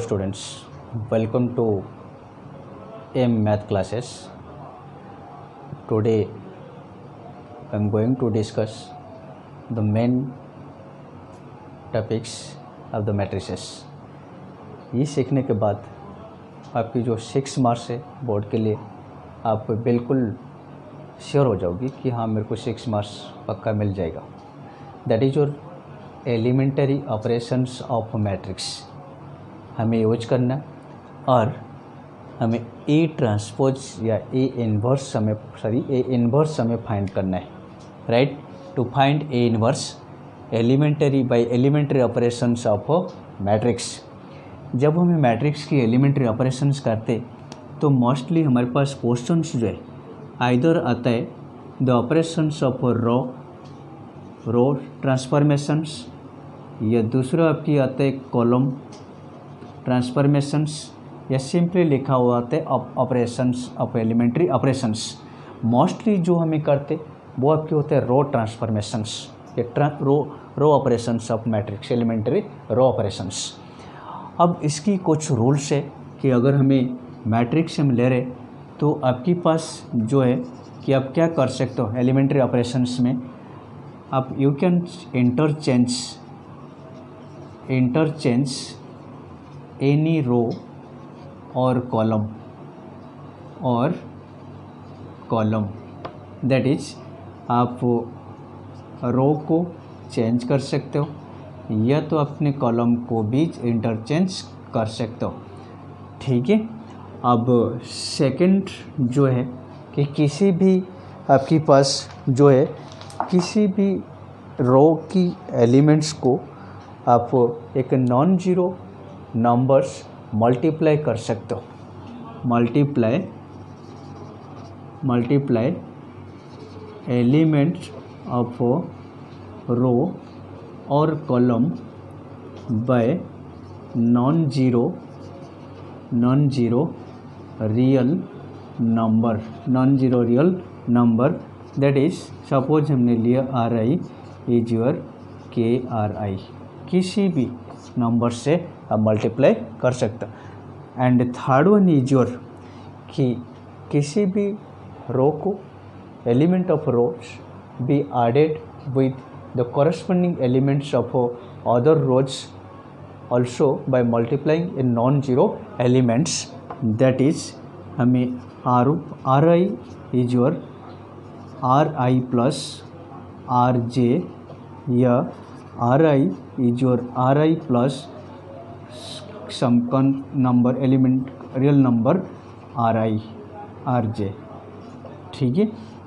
students, welcome to AM math classes. Today I am going to discuss the main topics of the matrices. ये सीखने के बाद आपकी जो 6 मार्क्स है बोर्ड के लिए आप बिल्कुल श्योर हो जाओगी कि हाँ मेरे को 6 मार्क्स पक्का मिल जाएगा. That is your elementary operations of matrix हमें यूज करना और हमें ए ट्रांसपोज या ए इन्वर्स हमें फाइंड करना है. Right, to find A inverse elementary operations of matrix. जब हमें मैट्रिक्स की एलिमेंटरी ऑपरेशंस करते तो मोस्टली हमारे पास क्वेश्चंस जो है आइदर आता है the operations of row transformations या दूसरा आपकी आता है कॉलम ट्रांसफॉर्मेशंस या सिंपली लिखा हुआ आता है operations of elementary operations. Mostly जो हमें करते वो आपके होते हैं रो ट्रांसफॉर्मेशंस या row operations of matrix elementary row operations. अब इसकी कुछ रूल्स है कि अगर हमें मैट्रिक्स हम ले रहे तो आपके पास जो है कि आप क्या कर सकते हो एलिमेंट्री ऑपरेशंस में आप you can interchange any row और कॉलम दैट इज आप रो को चेंज कर सकते हो या तो अपने कॉलम को भी इंटरचेंज कर सकते हो. ठीक है. अब सेकंड जो है कि किसी भी आपके पास जो है किसी भी रो की एलिमेंट्स को आप एक नॉन जीरो नंबर्स मल्टीप्लाई कर सकते हो. मल्टीप्लाई एलिमेंट्स ऑफ रो और column by non zero real number that is suppose हमने लिया RI इज योर KRI. किसी भी नंबर से आप मल्टीप्लाई कर सकते हो. And third one is your कि किसी भी रो को element of rows be added with the corresponding elements of other rows also by multiplying in non zero elements. That is हमें RI is your RI plus RJ या RI is your RI plus some number element real number RJ. ठीक है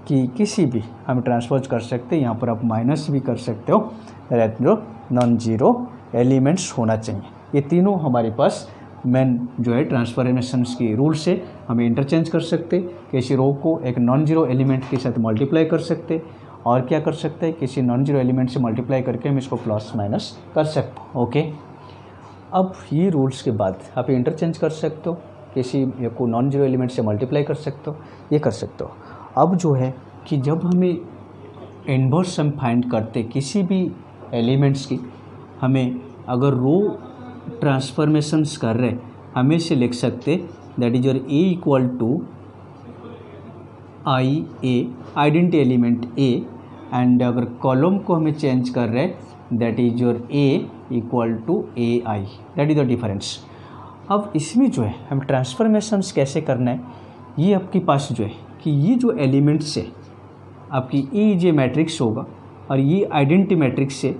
कि किसी भी हम transpose कर सकते हैं. यहाँ पर आप माइनस भी कर सकते हो. जो नॉन जीरो एलिमेंट्स होना चाहिए. ये तीनों हमारे पास मेन जो है ट्रांसफॉर्मेशंस की रूल्स है. हमें इंटरचेंज कर सकते किसी रो को एक नॉन जीरो एलिमेंट के साथ मल्टीप्लाई कर सकते और क्या कर सकते हैं किसी नॉन जीरो एलिमेंट से मल्टीप्लाई करके हम इसको प्लस माइनस कर सकते हैं. ओके. अब ये रूल्स के बाद आप इंटरचेंज कर सकते हो किसी को नॉन जीरो एलिमेंट से मल्टीप्लाई कर सकते हो ये कर सकते हो. अब जो है कि जब हमें इन्वर्स हम फाइंड करते किसी भी एलिमेंट्स की हमें अगर रो ट्रांसफॉर्मेशंस कर रहे हमें से लिख सकते that is your A equal to IA identity element A and अगर कॉलम को हमें चेंज कर रहे that is your A equal to AI. That is the difference. अब इसमें जो है हम ट्रांसफॉर्मेशंस कैसे करना है ये आपके पास जो है कि ये जो एलिमेंट्स है आपकी EJ मैट्रिक्स होगा और ये आइडेंटिटी मैट्रिक्स है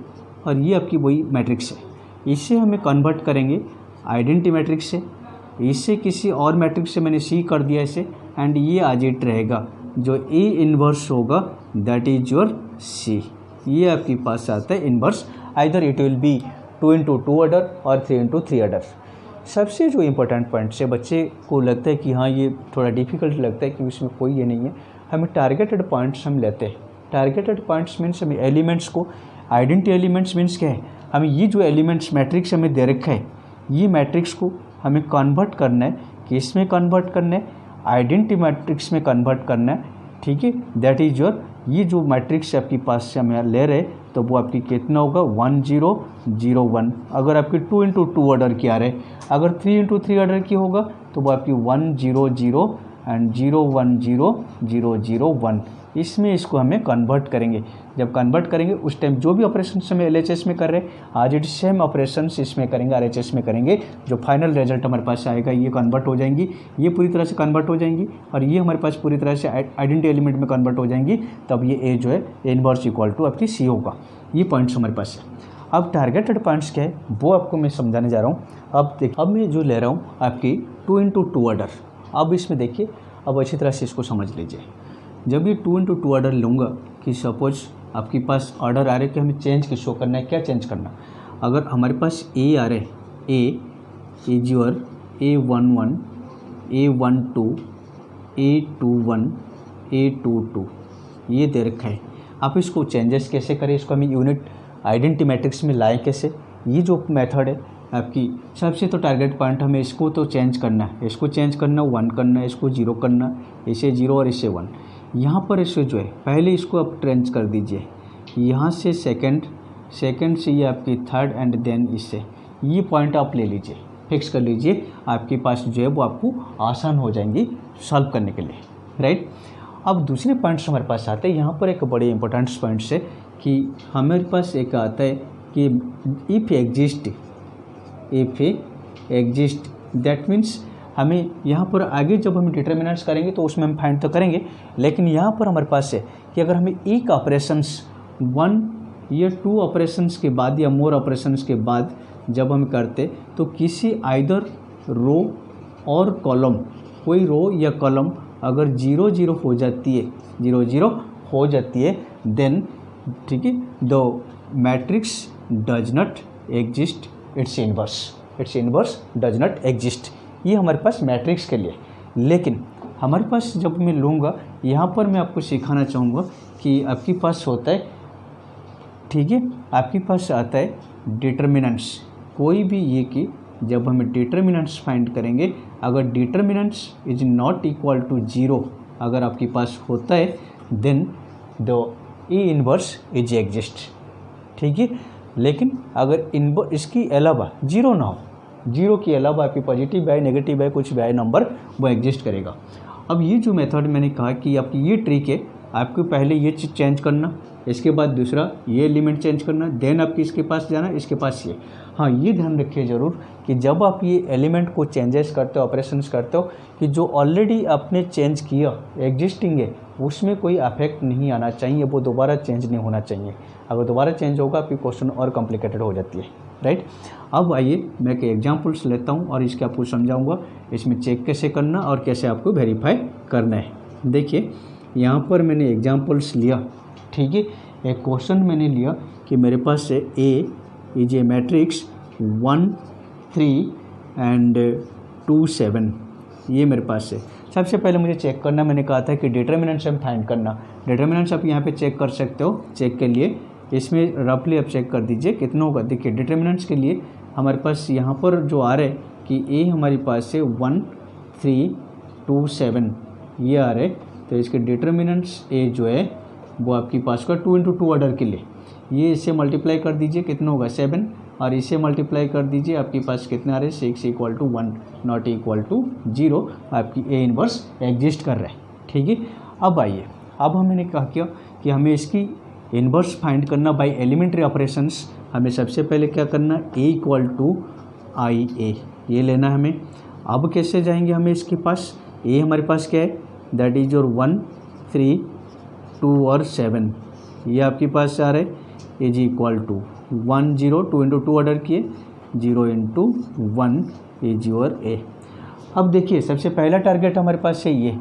और ये आपकी वही मैट्रिक्स है. इसे हमें कन्वर्ट करेंगे आइडेंटिटी मैट्रिक्स से. इससे किसी और मैट्रिक्स से मैंने C कर दिया इसे एंड ये आजेट रहेगा जो A इन्वर्स होगा दैट इज योर C. ये आपके पास आता है inverse. Either it will be 2 into 2 order और 3 into 3 ऑर्डर. सबसे जो इम्पोर्टेंट पॉइंट से बच्चे को लगता है कि हाँ ये थोड़ा डिफिकल्ट लगता है कि इसमें कोई ये नहीं है. हमें टारगेटेड पॉइंट्स हम लेते हैं. टारगेटेड पॉइंट्स मीन्स हमें एलिमेंट्स को आइडेंटिटी एलिमेंट्स मीन्स क्या है हमें ये जो एलिमेंट्स मैट्रिक्स हमें दे रखा है ये मैट्रिक्स को हमें कन्वर्ट करना है किस में कन्वर्ट करना है आइडेंटिटी मैट्रिक्स में कन्वर्ट करना है. ठीक है. दैट इज योर ये जो मैट्रिक्स आपके पास से हम ले रहे तो वो आपकी कितना होगा 1001। अगर आपकी 2 इंटू 2 ऑर्डर की आ रहे, अगर 3 इंटू 3 ऑर्डर की होगा तो वो आपकी 100 एंड 010001। इसमें इसको हमें कन्वर्ट करेंगे। जब कन्वर्ट करेंगे उस टाइम जो भी ऑपरेशन हमें LHS में कर रहे हैं आज इट सेम ऑपरेशन इसमें करेंगे, RHS में करेंगे। जो फाइनल रिजल्ट हमारे पास आएगा ये कन्वर्ट हो जाएंगी, ये पूरी तरह से कन्वर्ट हो जाएंगी और ये हमारे पास पूरी तरह से आइडेंटिटी एलिमेंट में कन्वर्ट हो जाएंगी। तब ये ए जो है इनवर्स इक्वल टू आपकी C होगा। ये पॉइंट्स हमारे पास है। अब टारगेटेड पॉइंट्स क्या है वो आपको मैं समझाने जा रहा हूँ। अब देखिए, अब मैं जो ले रहा हूँ आपकी 2 इंटू 2 ऑर्डर। अब इसमें देखिए, अब अच्छी तरह से इसको समझ लीजिए। जब ये 2 इंटू 2 ऑर्डर लूँगा कि सपोज आपके पास ऑर्डर आ रहे कि हमें चेंज किस शो करना है, क्या चेंज करना। अगर हमारे पास ए आ रहे, ए is your A11, A12, A21, A22 ये दे रखा है। आप इसको चेंजेस कैसे करें, इसको हमें यूनिट आइडेंटिटी मैट्रिक्स में लाएँ कैसे। ये जो मेथड है आपकी, सबसे तो टारगेट पॉइंट हमें इसको तो चेंज करना है, इसको चेंज करना 1 करना है, इसको 0 करना, इसे 0 और इसे 1। यहाँ पर इसे जो है पहले इसको आप ट्रेंच कर दीजिए, यहाँ से सेकंड से ये आपकी थर्ड एंड देन इससे ये पॉइंट आप ले लीजिए, फिक्स कर लीजिए। आपके पास जो है वो आपको आसान हो जाएंगी सॉल्व करने के लिए, राइट। अब दूसरे पॉइंट्स हमारे पास आते हैं। यहाँ पर एक बड़े इंपॉर्टेंट पॉइंट्स है कि हमारे पास एक आता है कि इफ़ एग्जिस्ट दैट मीन्स हमें यहाँ पर आगे जब हम डिटर्मिनेंट्स करेंगे तो उसमें हम फाइंड तो करेंगे, लेकिन यहाँ पर हमारे पास है कि अगर हमें एक ऑपरेशंस 1 या 2 ऑपरेशंस के बाद या मोर ऑपरेशंस के बाद जब हम करते तो किसी आइदर रो और कॉलम, कोई रो या कॉलम अगर 0 हो जाती है, 0 हो जाती है, देन ठीक है the matrix does not exist, it's inverse does not exist. ये हमारे पास मैट्रिक्स के लिए। लेकिन हमारे पास जब मैं लूँगा, यहाँ पर मैं आपको सिखाना चाहूँगा कि आपके पास होता है, ठीक है, आपके पास आता है डिटर्मिनेंट्स। कोई भी ये कि जब हमें डिटर्मिनेंट्स फाइंड करेंगे, अगर determinants is not equal to 0 अगर आपके पास होता है, then the A inverse is exist, ठीक है। लेकिन अगर इसकी अलावा 0 ना हो, 0 के अलावा आपकी पॉजिटिव है, नेगेटिव है, कुछ भी नंबर वो एग्जिस्ट करेगा। अब ये जो मेथड मैंने कहा कि आपकी ये ट्रिक है, आपको पहले ये चीज़ चेंज करना, इसके बाद दूसरा ये एलिमेंट चेंज करना, देन आपकी इसके पास जाना, इसके पास ये। हाँ, ये ध्यान रखिए ज़रूर कि जब आप ये एलिमेंट को चेंजेस करते हो, ऑपरेशंस करते हो, कि जो ऑलरेडी आपने चेंज किया एग्जिस्टिंग है उसमें कोई अफेक्ट नहीं आना चाहिए, वो दोबारा चेंज नहीं होना चाहिए। अगर दोबारा चेंज होगा आपकी क्वेश्चन और कॉम्प्लिकेटेड हो जाती है, राइट। अब आइए मैं एक एग्जांपल्स लेता हूँ और इसके आपको समझाऊंगा इसमें चेक कैसे करना और कैसे आपको वेरीफाई करना है। देखिए यहाँ पर मैंने एग्जांपल्स लिया, ठीक है। एक क्वेश्चन मैंने लिया कि मेरे पास है ए इज ए मैट्रिक्स 1 3 एंड 2 7, ये मेरे पास है। सबसे पहले मुझे चेक करना, मैंने कहा था कि डिटर्मिनेंट्स हम फाइंड करना। डिटर्मिनेंट्स आप यहाँ पे चेक कर सकते हो। चेक के लिए इसमें रफली आप चेक कर दीजिए कितना होगा। देखिए डिटर्मिनेंट्स के लिए हमारे पास यहाँ पर जो आ रहा है कि ए हमारे पास है 1 3 2 7 ये आ रहा है, तो इसके डिटर्मिनेंट्स ए जो है वो आपके पास का 2 इंटू 2 ऑर्डर के लिए ये इससे मल्टीप्लाई कर दीजिए, कितना होगा 7, और इसे मल्टीप्लाई कर दीजिए, आपके पास कितना आ रहा है 6 equal to 1 not equal to 0, आपकी ए इनवर्स एग्जिस्ट कर रहा है, ठीक है। अब आइए, अब हमने कहा क्या कि हमें इसकी इनवर्स फाइंड करना बाय एलिमेंट्री ऑपरेशंस। हमें सबसे पहले क्या करना, ए इक्वल टू आई ए ये लेना है हमें। अब कैसे जाएंगे हमें इसके पास, ए हमारे पास क्या है, दैट इज योर 1 3 2 और 7, ये आपके पास आ रहा है is equal to 1 0 2 into 2 order किए 0 इंटू 1 इज योर ए। अब देखिए सबसे पहला टारगेट हमारे पास है ये,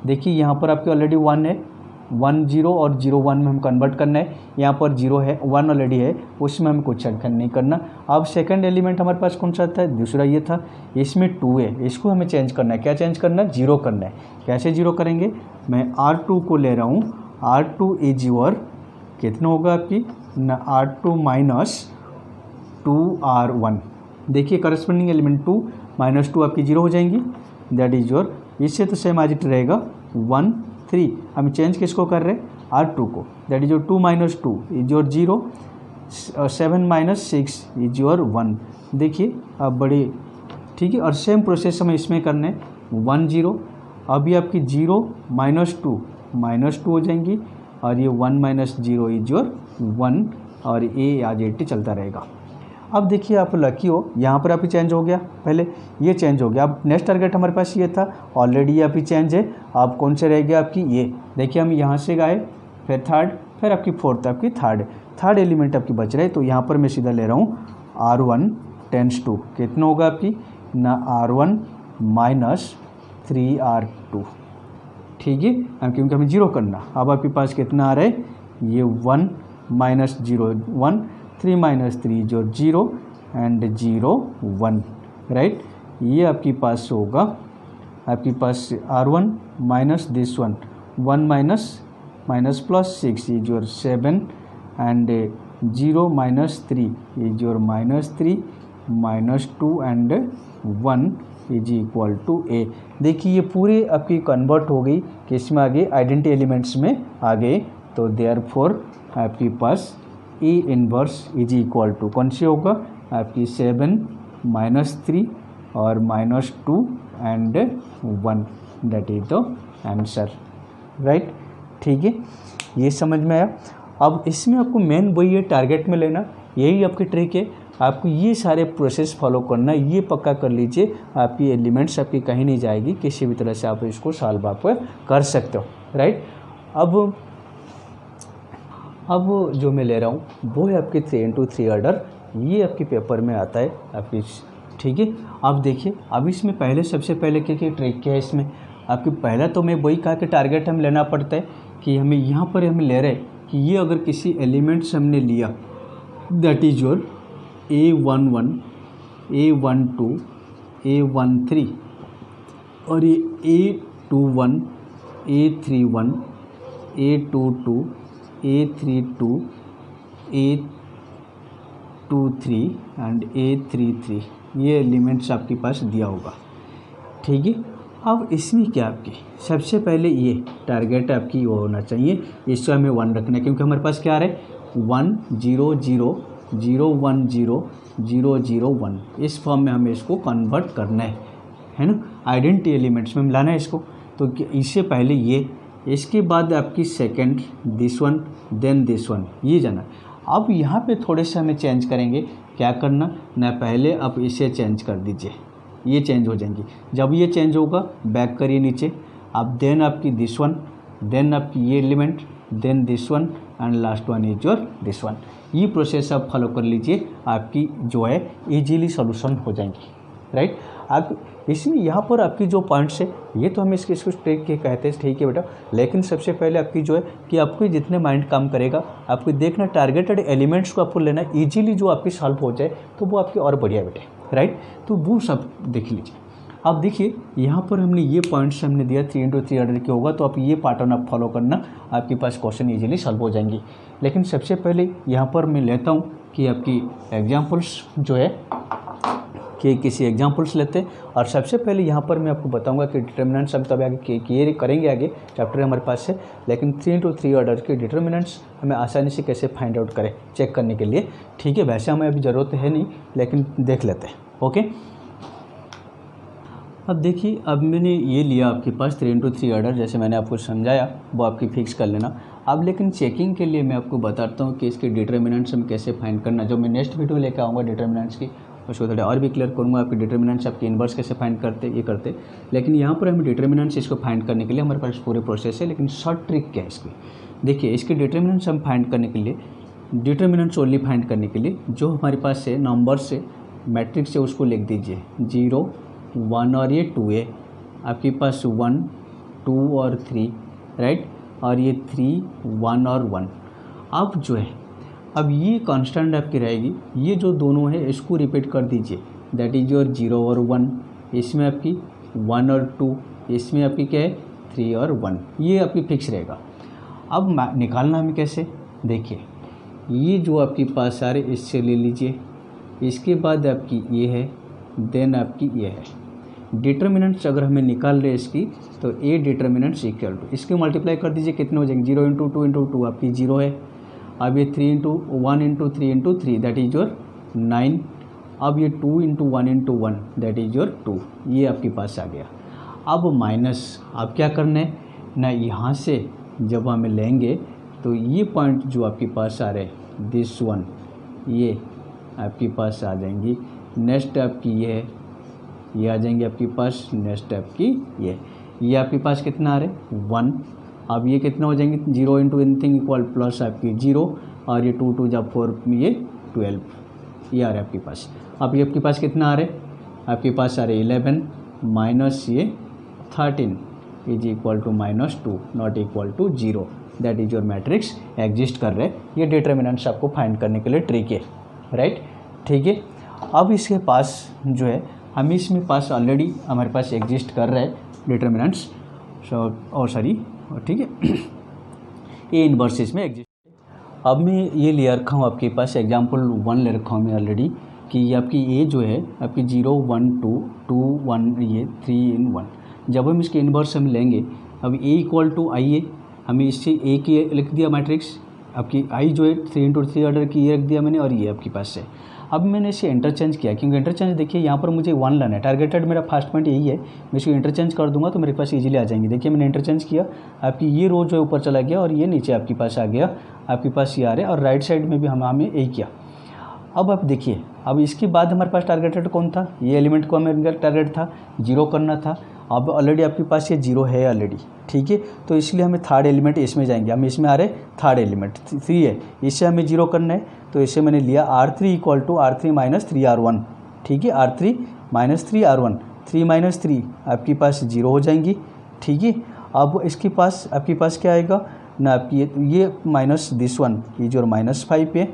देखिए यहाँ पर आपके ऑलरेडी 1 है, 1 0 और 0 1 में हम कन्वर्ट करना है। यहाँ पर 0 है, 1 ऑलरेडी है, उसमें हमें कुछ छेड़खानी नहीं करना। अब सेकंड एलिमेंट हमारे पास कौन सा था, दूसरा ये था, इसमें 2 है, इसको हमें चेंज करना है। क्या चेंज करना है, 0 करना है। कैसे 0 करेंगे, मैं R2 को ले रहा हूँ, R2 इज योर कितना होगा आपकी R2 माइनस 2R1। देखिए करस्पॉन्डिंग एलिमेंट 2 माइनस 2 आपकी 0 हो जाएंगी, दैट इज योर, इससे तो सेम आज इट रहेगा 1 3। हम चेंज किसको कर रहे हैं, R2 को, that is your 2 minus 2 is your 0, 7 minus 6 is your 1। देखिए अब बड़े ठीक है, और सेम प्रोसेस हमें इसमें करना है 1 0। अभी आपकी 0 माइनस 2 हो जाएंगी और ये 1 माइनस 0 इज योर 1 और ये आज 80 चलता रहेगा। अब देखिए आप लकी हो, यहाँ पर अभी चेंज हो गया, पहले ये चेंज हो गया। अब नेक्स्ट टारगेट हमारे पास ये था, ऑलरेडी ये अभी चेंज है। अब कौन से रह गया आपकी ये, देखिए हम यहाँ से गए, फिर थर्ड, फिर आपकी फोर्थ, आपकी थर्ड एलिमेंट आपकी बच रहा है। तो यहाँ पर मैं सीधा ले रहा हूँ R1 टेंस टू कितना होगा आपकी ना R1 माइनस 3R2, ठीक है, क्योंकि हमें 0 करना। अब आपके पास कितना आ रहा है, ये 1 माइनस 0 1, 3 माइनस 3 जो 0 एंड 0 1, राइट। ये आपके पास होगा, आपके पास R1 minus this 1 minus plus 6 is your 7 and 0 minus 3 is your minus 3 minus 2 and 1 is equal to A. देखिए ये पूरे आपकी कन्वर्ट हो गई किस में आ गए, आइडेंटिटी एलिमेंट्स में आ गए। तो देयरफॉर आपके पास A inverse is equal to कौन सी होगा आपकी 7 माइनस 3 और minus 2 and 1, that is the answer, right. ठीक है, ये समझ में आया। अब इसमें आपको मेन वही है, टारगेट में लेना, यही आपकी ट्रिक है। आपको ये सारे प्रोसेस फॉलो करना, ये पक्का कर लीजिए, आपकी एलिमेंट्स आपकी कहीं नहीं जाएगी, किसी भी तरह से आप इसको सॉल्व आप कर सकते हो, राइट। अब जो मैं ले रहा हूँ वो है आपके 3x3 ऑर्डर, ये आपके पेपर में आता है आपकी, ठीक है। अब देखिए, अब इसमें पहले सबसे पहले क्या ट्रिक क्या है इसमें आपकी, पहला तो मैं वही कहा कि टारगेट हम लेना पड़ता है कि हमें यहाँ पर हम ले रहे हैं कि ये अगर किसी एलिमेंट्स हमने लिया, that is your A11, A12, A13 और ये A21, A31, A22, A32, A23 and A33, ये एलिमेंट्स आपके पास दिया होगा, ठीक है। अब इसमें क्या आपकी सबसे पहले ये टारगेट आपकी वो होना चाहिए, इसको हमें 1 रखना है, क्योंकि हमारे पास क्या आ रहा है 1 0 0 0 1 0 0 0 1, इस फॉर्म में हमें इसको कन्वर्ट करना है ना, आइडेंटिटी एलिमेंट्स में मिलाना है इसको। तो इससे पहले ये, इसके बाद आपकी second this one, then this one, ये जाना। अब यहाँ पे थोड़े से हमें चेंज करेंगे, क्या करना ना, पहले आप इसे चेंज कर दीजिए, ये चेंज हो जाएंगी। जब ये चेंज होगा बैक करिए नीचे, अब देन आपकी दिस वन, देन आपकी ये element, then this one and last one is your this one. ये प्रोसेस आप फॉलो कर लीजिए, आपकी जो है इजीली सॉल्यूशन हो जाएंगी, राइट। आप इसमें यहाँ पर आपकी जो पॉइंट्स है ये तो हम इसको ट्रिक के कहते हैं, ठीक है बेटा। लेकिन सबसे पहले आपकी जो है कि आपको जितने माइंड काम करेगा, आपको देखना टारगेटेड एलिमेंट्स को आपको लेना, इजीली जो आपकी सॉल्व हो जाए तो वो आपकी और बढ़िया बेटे, राइट। तो वो सब देख लीजिए। अब देखिए यहाँ पर हमने ये पॉइंट्स हमने दिया 3x3 ऑर्डर के होगा, तो आप ये पैटर्न आप फॉलो करना, आपके पास क्वेश्चन इजीली सॉल्व हो जाएंगी। लेकिन सबसे पहले यहाँ पर मैं लेता हूँ कि आपकी एग्जाम्पल्स जो है कि किसी एग्जाम्पल्स लेते हैं, और सबसे पहले यहाँ पर मैं आपको बताऊंगा कि डिटर्मिनेंट्स हम तब आगे किए करेंगे, आगे चैप्टर हमारे पास है। लेकिन 3x3 ऑर्डर के डिटर्मिनेंट्स हमें आसानी से कैसे फाइंड आउट करें चेक करने के लिए, ठीक है। वैसे हमें अभी ज़रूरत है नहीं, लेकिन देख लेते हैं, ओके। अब देखिए, अब मैंने ये लिया आपके पास 3x3 ऑर्डर, जैसे मैंने आपको समझाया वो आपकी फिक्स कर लेना। अब लेकिन चेकिंग के लिए मैं आपको बताता हूँ कि इसके डिटर्मिनेंट्स हम कैसे फाइंड करना, जो मैं नेक्स्ट वीडियो लेकर आऊँगा डिटर्मिनेंट्स की, उसको थोड़ा और भी क्लियर करूँगा, आपके डिटर्मिनेंट्स आपके इन्वर्स कैसे फाइंड करते ये करते। लेकिन यहाँ पर हमें डिटर्मिनेंट्स इसको फाइंड करने के लिए हमारे पास पूरे प्रोसेस है, लेकिन शॉर्ट ट्रिक क्या है इसकी। देखिए, इसके डिटर्मिनेंट्स हम फाइंड करने के लिए, डिटर्मिनेंट्स ओनली फाइंड करने के लिए जो हमारे पास है नंबर से मैट्रिक्स से उसको लिख दीजिए 0 1 और ये 2 है, आपके पास 1 2 और 3, राइट, और ये 3 1 और 1। अब जो है, अब ये कांस्टेंट आपकी रहेगी, ये जो दोनों है इसको रिपीट कर दीजिए, दैट इज योर 0 और 1, इसमें आपकी 1 और 2, इसमें आपकी क्या है 3 और 1, ये आपकी फिक्स रहेगा। अब निकालना हमें कैसे, देखिए ये जो आपके पास आ रहे इससे ले लीजिए, इसके बाद आपकी ये है, देन आपकी ये है, डिटर्मिनेंट्स अगर हमें निकाल रहे इसकी, तो ए डिटर्मिनेंट्स इक्वल टू इसके मल्टीप्लाई कर दीजिए, कितने हो जाएंगे 0 इंटू 2 इंटू 2 आपकी 0 है। अब ये 3 into 1 into 3 into 3 that is your 9। अब ये 2 into 1 into 1 that is your 2, ये आपके पास आ गया। अब माइनस आप क्या करना है ना, यहाँ से जब हमें लेंगे तो ये पॉइंट जो आपके पास आ रहे दिस वन, ये आपके पास आ जाएंगी। नेक्स्ट आपकी ये आ जाएंगे आपके पास, नेक्स्ट आपकी ये आपके पास कितना आ रहे 1। अब ये कितना हो जाएंगे 0 इंटू एनीथिंग इक्वल प्लस आपकी 0, और ये 2 2 जब 4 ये 12, ये आ रहा है आपके पास। अब ये आपके पास कितना आ रहे, आपके पास आ रहे 11 माइनस ये 13 is equal to -2 not equal to 0, that is your matrix exist कर रहे हैं। ये डिटर्मिनेंट्स आपको फाइंड करने के लिए ट्रिक है, राइट, ठीक है। अब इसके पास जो है हम इसमें पास ऑलरेडी हमारे पास एग्जिस्ट कर रहा है डिटर्मिनेंट्स, और सॉरी ठीक है, ए इनवर्स इसमें एग्जिस्ट। अब मैं ये ले रखा हूँ आपके पास एग्जाम्पल 1 ले रखा हूँ मैं ऑलरेडी, कि ये आपकी ए जो है आपकी 0 1 2 2 1 ये 3 in 1। जब हम इसके इनवर्स हम लेंगे, अब ए इक्वल टू आई है, हमें इससे ए की लिख दिया मैट्रिक्स, आपकी आई जो है 3 इंटू 3 ऑर्डर की ये रख दिया मैंने, और ये आपके पास है। अब मैंने इसे इंटरचेंज किया, क्योंकि इंटरचेंज देखिए यहाँ पर मुझे 1 लाना है, टारगेटेड मेरा फर्स्ट पॉइंट यही है। मैं इसको इंटरचेंज कर दूंगा तो मेरे पास इजीली आ जाएंगे। देखिए मैंने इंटरचेंज किया, आपकी ये रो जो है ऊपर चला गया और ये नीचे आपके पास आ गया, आपके पास ये आ रहा है, और राइट साइड में भी हमें यही किया। अब आप देखिए, अब इसके बाद हमारे पास टारगेटेड कौन था, ये एलिमेंट को हमें टारगेट था 0 करना था। अब ऑलरेडी आपके पास ये 0 है ऑलरेडी, ठीक है, तो इसलिए हमें थर्ड एलिमेंट इसमें जाएंगे। हम इसमें आ रहे थर्ड एलिमेंट 3 है, इससे हमें 0 करना है, तो इसे मैंने लिया R3 equal to R3 minus 3R1, ठीक है, R3 माइनस 3R1, 3 माइनस 3 आपके पास 0 हो जाएंगी, ठीक है। अब इसके पास आपके पास क्या आएगा ना, आपकी ये minus this one is your -5 है,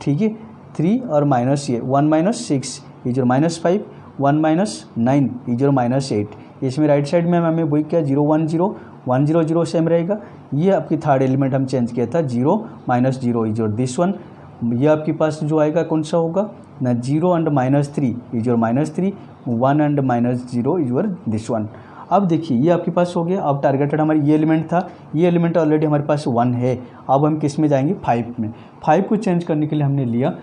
ठीक है, 3 और माइनस ये 1 minus 6 is your -5, 1 minus 9 is your -8। इसमें राइट साइड में हमें वही क्या 0 1 0 1 0 0 सेम रहेगा। ये आपकी थर्ड एलिमेंट हम चेंज किया था 0 minus 0 is your this one. ये आपके पास जो आएगा कौन सा होगा ना, 0 and -3 is your -3, 1 and -0 is your this one. अब देखिए ये आपके पास हो गया। अब टारगेटेड हमारी ये एलिमेंट था, ये एलिमेंट ऑलरेडी हमारे पास 1 है। अब हम किस में जाएंगे 5 में। 5 को चेंज करने के लिए हमने लिया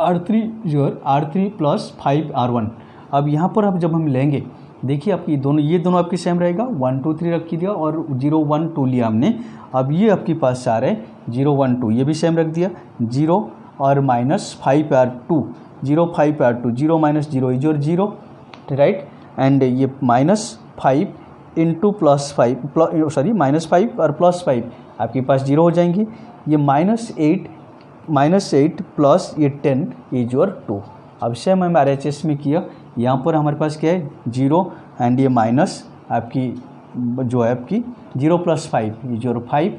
R3 प्लस 5R1। अब यहाँ पर अब जब हम लेंगे, देखिए आपकी ये दोनों आपकी सेम रहेगा, 1 2 3 रख दिया और 0 1 2 लिया हमने। अब ये आपके पास आ रहे 0 1 2, ये भी सेम रख दिया, 0 और -5R2, 0 5R2, 0 minus 0 is your 0, right, and ये -5 इंटू -5 और +5 आपके पास 0 हो जाएंगे। ये -8 प्लस ये 10 इज योर 2। अब सेम हम RHS में किया, यहाँ पर हमारे पास क्या है 0 एंड ये माइनस आपकी जो है आपकी 0 + 5 इज योर 5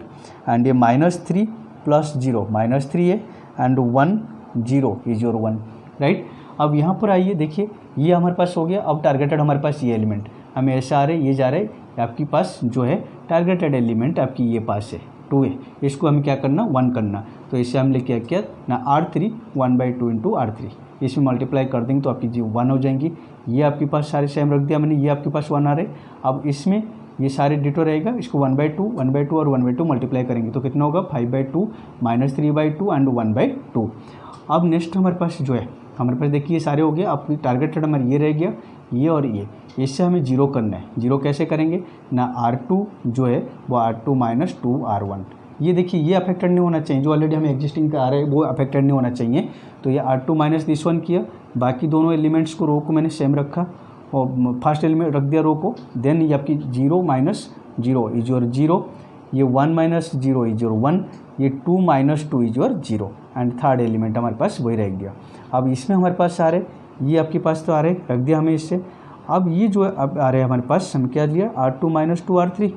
एंड ये -3 + 0 -3 है एंड 1 0 इज योर 1, राइट। अब यहाँ पर आइए, देखिए ये हमारे पास हो गया। अब टारगेटेड हमारे पास ये एलिमेंट हमें ऐसा आ रहे, ये जा रहे आपके पास जो है टारगेटेड एलिमेंट आपकी ये पास है 2 है, इसको हमें क्या करना 1 करना। तो इससे हम लेके क्या ना R3 1/2 इंटू R3, इसमें मल्टीप्लाई कर देंगे तो आपकी जी 1 हो जाएंगी। ये आपके पास सारे सेम रख दिया मैंने, ये आपके पास 1 आ रहे। अब इसमें ये सारे डिटो रहेगा, इसको 1/2 और 1/2 मल्टीप्लाई करेंगे तो कितना होगा 5/2 -3/2 एंड 1/2। अब नेक्स्ट हमारे पास जो है, हमारे पास देखिए ये सारे हो गए। अब टारगेटेड हमारा ये रह गया, ये और ये, इससे हमें 0 करना है। 0 कैसे करेंगे ना, R2 जो है वो R2 माइनस 2R1, ये देखिए ये अफेक्टेड नहीं होना चाहिए, जो ऑलरेडी हमें एग्जिस्टिंग का आ रहा है वो अफेक्टेड नहीं होना चाहिए। तो ये R2 माइनस दिस वन किया, बाकी दोनों एलिमेंट्स को रो को मैंने सेम रखा और फर्स्ट एलिमेंट रख दिया रो को। देन ये आपकी 0 माइनस 0 इज योर 0, ये 1 माइनस 0 इज योर 1, ये 2 minus 2 is your 0 and third element हमारे पास वही रह गया। अब इसमें हमारे पास आ रहे, ये आपके पास तो आ रहे, रख दिया हमें इससे। अब ये जो है अब आ रहे हमारे पास, हम क्या लिया R2 माइनस 2R3,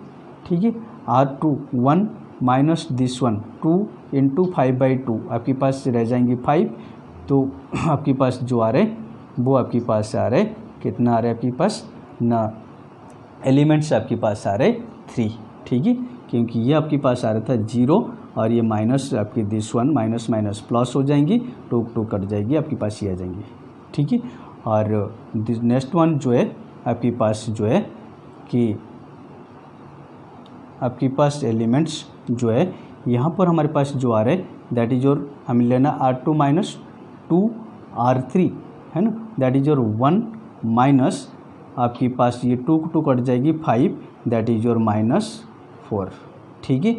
ठीक है, R2 1 minus this one 2 into 5/2 आपके पास रह जाएंगे 5। तो आपके पास जो आ रहे वो आपके पास आ रहे कितना आ रहा है आपके पास ना, एलिमेंट्स आपके पास आ रहे 3, ठीक है, क्योंकि ये आपके पास आ रहा था 0 और ये माइनस आपकी this one minus minus plus हो जाएंगी, 2 कट जाएगी आपके पास ये आ जाएंगी, ठीक है। और नेक्स्ट वन जो है आपके पास जो है कि आपके पास एलिमेंट्स जो है यहाँ पर हमारे पास जो आ रहा है दैट इज योर हमें लेना R2 माइनस 2R3 है ना, दैट इज योर 1 माइनस आपके पास ये 2 कट जाएगी 5 दैट इज योर -4, ठीक है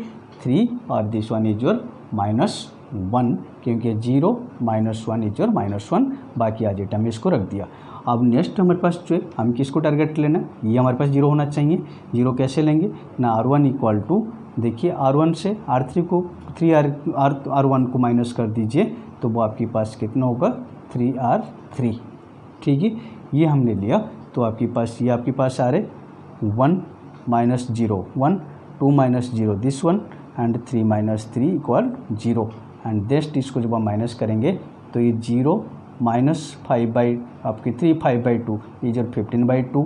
3 और दिस वन इज योर -1 क्योंकि 0 -1 इज योर -1, बाकी आज हमने इसको रख दिया। अब नेक्स्ट हमारे पास जो है हम किसको टारगेट लेना, ये हमारे पास 0 होना चाहिए। 0 कैसे लेंगे ना, R1 इक्वल टू देखिए R1 से R3 को R1 को माइनस कर दीजिए तो वो आपके पास कितना होगा 3R3, ठीक है ये हमने लिया। तो आपके पास ये आपके पास आ रहे 1 minus 0 1 2 minus 0 this one and 3 minus 3 equal 0 and next इसको जब हम माइनस करेंगे तो ये 0 माइनस 5 बाई आपकी 3 5/2 is your 15/2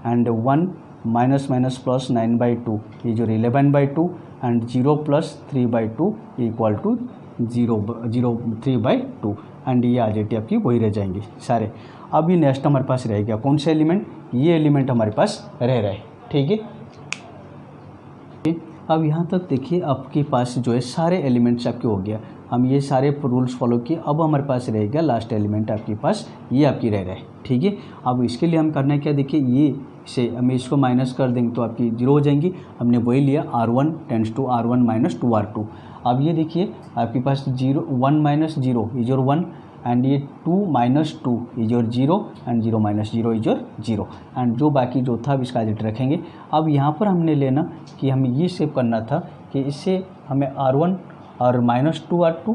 and 1 minus minus plus 9/2 is your 11/2 and 0 plus 3/2 equal to 3/2 and ये आ जाती आपकी वही रह जाएंगे सारे। अब ये नेक्स्ट हमारे पास रह गया कौन सा एलिमेंट, ये एलिमेंट हमारे पास रह रहा है, ठीक है। अब यहाँ तक देखिए आपके पास जो है सारे एलिमेंट्स आपके हो गया, हम ये सारे रूल्स फॉलो किए। अब हमारे पास रह गया लास्ट एलिमेंट आपके पास ये आपकी रह रहा है, ठीक है। अब इसके लिए हम करना है क्या, देखिए ये से हम इसको माइनस कर देंगे तो आपकी 0 हो जाएंगी। हमने वही लिया R1 tends to R1 minus 2R2। अब ये देखिए आपके पास 1 माइनस 0 इज योर 1 एंड ये 2 minus 2 is your 0 and 0 minus 0 is your 0 and जो बाकी जो था अब इसका एडिट रखेंगे। अब यहाँ पर हमने लेना कि हमें ये सेव करना था कि इससे हमें R1 और माइनस 2R2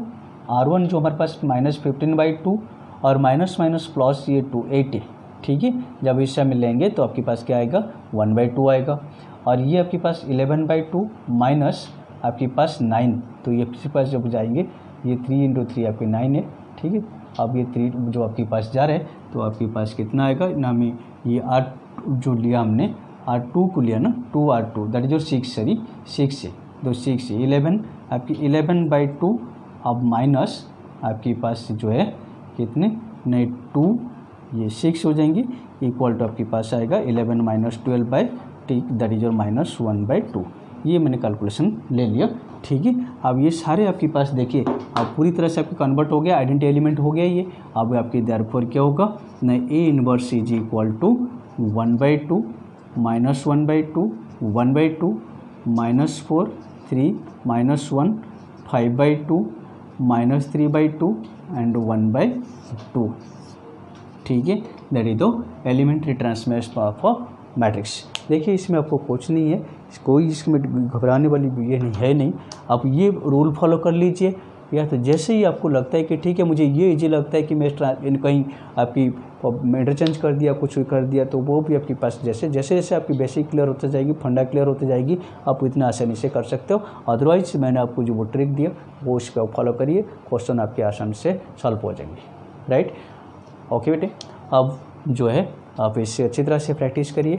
R1 जो हमारे पास -15/2 और माइनस माइनस प्लस ये 280, ठीक है। जब इससे हम लेंगे तो आपके पास क्या आएगा 1/2 आएगा और ये आपके पास 11/2 माइनस आपके पास 9, तो ये आपके पास जब जाएंगे ये 3 × 3 आपके 9 है, ठीक है। अब ये 3 जो आपके पास जा रहा है तो आपके पास कितना आएगा ना, हमें ये R जो लिया हमने R2 को लिया ना 2R2 दैट इज योर 6 है तो 6 है 11 आपकी 11/2 अब माइनस आपके पास जो है कितने नहीं 2 ये 6 हो जाएंगे इक्वल टू आपके पास आएगा 11 माइनस 12/2 दैट इज योर -1/2। ये मैंने कैलकुलेशन ले लिया, ठीक है। अब ये सारे आपके पास देखिए अब पूरी तरह से आपके कन्वर्ट हो गया, आइडेंटिटी एलिमेंट हो गया ये। अब आपके देयरफॉर क्या होगा ना A inverse is equal to 1/2 -1/2 1/2 -4 3 -1 5/2 -3/2 and 1/2, ठीक है। That is the elementary transformation of matrix. देखिए इसमें आपको कुछ नहीं है, कोई इसमें घबराने वाली ये नहीं है नहीं। आप ये रूल फॉलो कर लीजिए, या तो जैसे ही आपको लगता है कि ठीक है मुझे ये इजी लगता है कि मैं कहीं आपकी इंटरचेंज कर दिया कुछ कर दिया तो वो भी आपके पास जैसे जैसे आपकी बेसिक क्लियर होती जाएगी, फंडा क्लियर होती जाएगी, आप इतना आसानी से कर सकते हो। अदरवाइज मैंने आपको जो वो ट्रिक दिया वो उस पर फॉलो करिए, क्वेश्चन आपके आसानी से सॉल्व हो जाएंगे, राइट। ओके बेटे, अब जो है आप इससे अच्छी तरह से प्रैक्टिस करिए,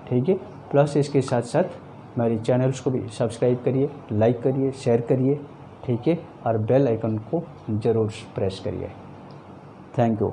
ठीक है। प्लस इसके साथ साथ मेरे चैनल्स को भी सब्सक्राइब करिए, लाइक करिए, शेयर करिए, ठीक है, और बेल आइकन को ज़रूर प्रेस करिए। Thank you.